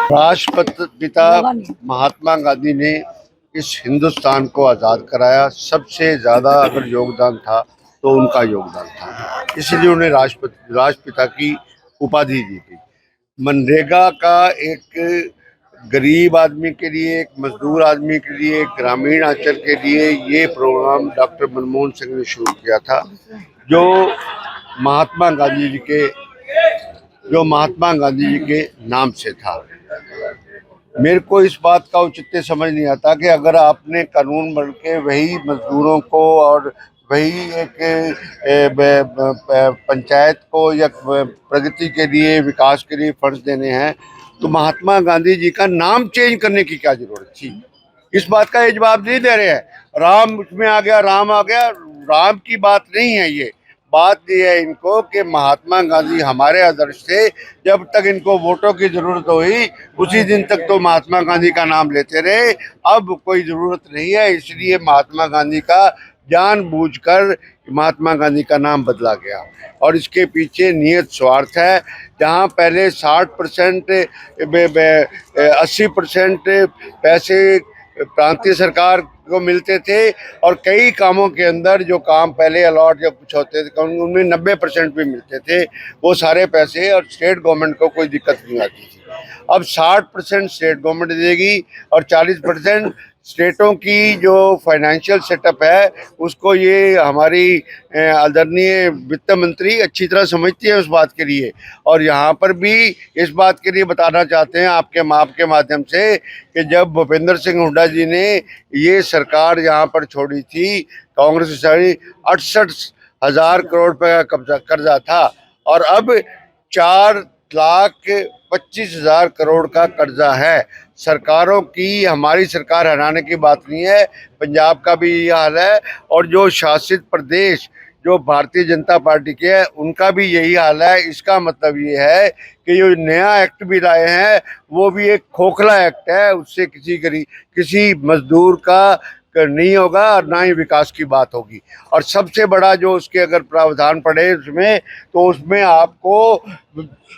राष्ट्रपिता महात्मा गांधी ने इस हिंदुस्तान को आज़ाद कराया। सबसे ज़्यादा अगर योगदान था तो उनका योगदान था, इसलिए उन्हें राष्ट्रपिता की उपाधि दी गई। मनरेगा का एक गरीब आदमी के लिए, एक मजदूर आदमी के लिए, एक ग्रामीण अंचल के लिए ये प्रोग्राम डॉक्टर मनमोहन सिंह ने शुरू किया था, जो महात्मा गांधी जी के नाम से था। मेरे को इस बात का औचित्य समझ नहीं आता कि अगर आपने कानून बन के वही मजदूरों को और वही एक पंचायत को या प्रगति के लिए, विकास के लिए फंड्स देने हैं, तो महात्मा गांधी जी का नाम चेंज करने की क्या जरूरत थी? इस बात का ये जवाब नहीं दे रहे हैं। राम उसमें आ गया, राम आ गया। राम की बात नहीं है, ये बात ये है इनको कि महात्मा गांधी हमारे आदर्श थे। जब तक इनको वोटों की जरूरत हुई उसी दिन तक तो महात्मा गांधी का नाम लेते रहे। अब कोई जरूरत नहीं है, इसलिए महात्मा गांधी का जानबूझकर महात्मा गांधी का नाम बदला गया और इसके पीछे नियत स्वार्थ है। जहां पहले 60% 80% पैसे प्रांतीय सरकार को मिलते थे और कई कामों के अंदर जो काम पहले अलॉट जब कुछ होते थे उनमें 90% भी मिलते थे, वो सारे पैसे और स्टेट गवर्नमेंट को कोई दिक्कत नहीं आती थी। अब 60% स्टेट गवर्नमेंट देगी और 40% स्टेटों की जो फाइनेंशियल सेटअप है उसको ये हमारी आदरणीय वित्त मंत्री अच्छी तरह समझती है उस बात के लिए। और यहाँ पर भी इस बात के लिए बताना चाहते हैं आपके माध्यम से कि जब भूपेंद्र सिंह हुड्डा जी ने ये सरकार यहाँ पर छोड़ी थी, कांग्रेस की 68,000 करोड़ रुपए का कर्जा था और अब 4,25,000 करोड़ का कर्जा है सरकारों की। हमारी सरकार हराने की बात नहीं है, पंजाब का भी यही हाल है और जो शासित प्रदेश जो भारतीय जनता पार्टी के हैं उनका भी यही हाल है। इसका मतलब ये है कि जो नया एक्ट भी लाए हैं वो भी एक खोखला एक्ट है, उससे किसी मजदूर का नहीं होगा और ना ही विकास की बात होगी। और सबसे बड़ा जो उसके अगर प्रावधान पड़े उसमें, तो उसमें आपको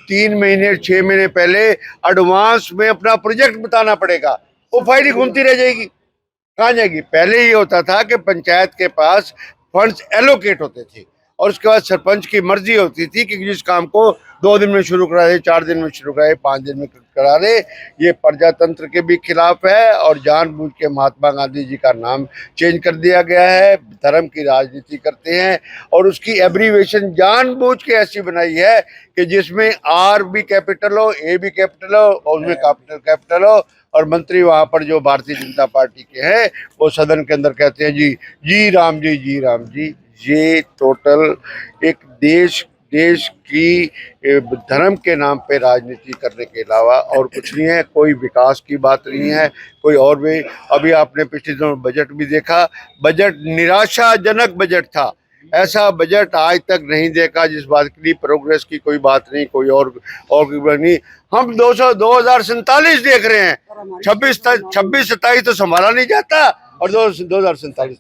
3 महीने 6 महीने पहले एडवांस में अपना प्रोजेक्ट बताना पड़ेगा। वो फाइल घूमती रह जाएगी, कहाँ जाएगी? पहले ये होता था कि पंचायत के पास फंड्स एलोकेट होते थे और उसके बाद सरपंच की मर्जी होती थी कि जिस काम को 2 दिन में शुरू करा दे, 4 दिन में शुरू करा दे, 5 दिन में करा दे। ये प्रजातंत्र के भी खिलाफ है और जानबूझ के महात्मा गांधी जी का नाम चेंज कर दिया गया है। धर्म की राजनीति करते हैं और उसकी एब्रीवेशन जानबूझ के ऐसी बनाई है कि जिसमें आर भी कैपिटल हो, ए भी कैपिटल हो और उसमें कैपिटल हो और मंत्री वहां पर जो भारतीय जनता पार्टी के हैं वो सदन के अंदर कहते हैं जी जी राम जी, जी राम जी। ये टोटल एक देश की धर्म के नाम पे राजनीति करने के अलावा और कुछ नहीं है। कोई विकास की बात नहीं है, कोई और भी। अभी आपने पिछले दिनों बजट भी देखा, बजट निराशाजनक बजट था। ऐसा बजट आज तक नहीं देखा जिस बात के लिए प्रोग्रेस की कोई बात नहीं, कोई और नहीं। हम 2047 देख रहे हैं, 26-27 तो संभाला नहीं जाता और 2047।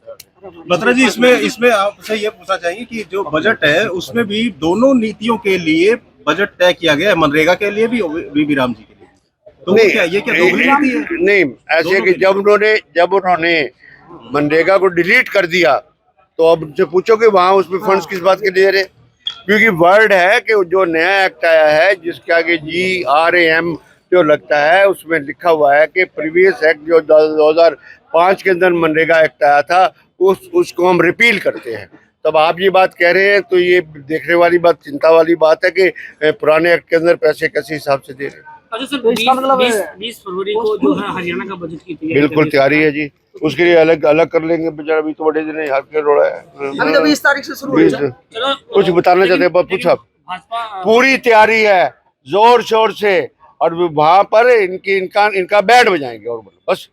बत्रा जी, इसमें आपसे ये पूछना चाहिए कि जो बजट है उसमें भी दोनों नीतियों के लिए बजट तय किया गया है, मनरेगा के लिए भी बीबी राम जी के लिए। तो नहीं, ये क्या दोगली नीति है? नहीं, ऐसे कि जब उन्होंने मनरेगा को डिलीट कर दिया तो अब उनसे पूछो कि वहां उसमें फंड्स किस बात के दे रहे? क्योंकि वर्ड है कि जो नया एक्ट आया है जिसके आगे GRAM जो लगता है उसमें लिखा हुआ है कि प्रीवियस एक्ट जो 2005 के अंदर मनरेगा एक्ट आया था उसको हम रिपील करते हैं। तब आप ये बात कह रहे हैं तो ये देखने वाली बात, चिंता वाली बात है कि पुराने एक्ट के अंदर पैसे कैसे हिसाब से दे रहे हैं। अच्छा सर, 20 फरवरी को जो है हरियाणा का बजट की तैयारी बिल्कुल तैयारी है जी, उसके लिए अलग कर लेंगे। बेचारा अभी तो बड़े दिन हाथ के रोड़ा है, अभी तो 20 तारीख से शुरू है। कुछ बताना चाहते हैं? पूछो। पूरी तैयारी है जोर शोर से और वहां पर इनका बैंड बजाएंगे और बस।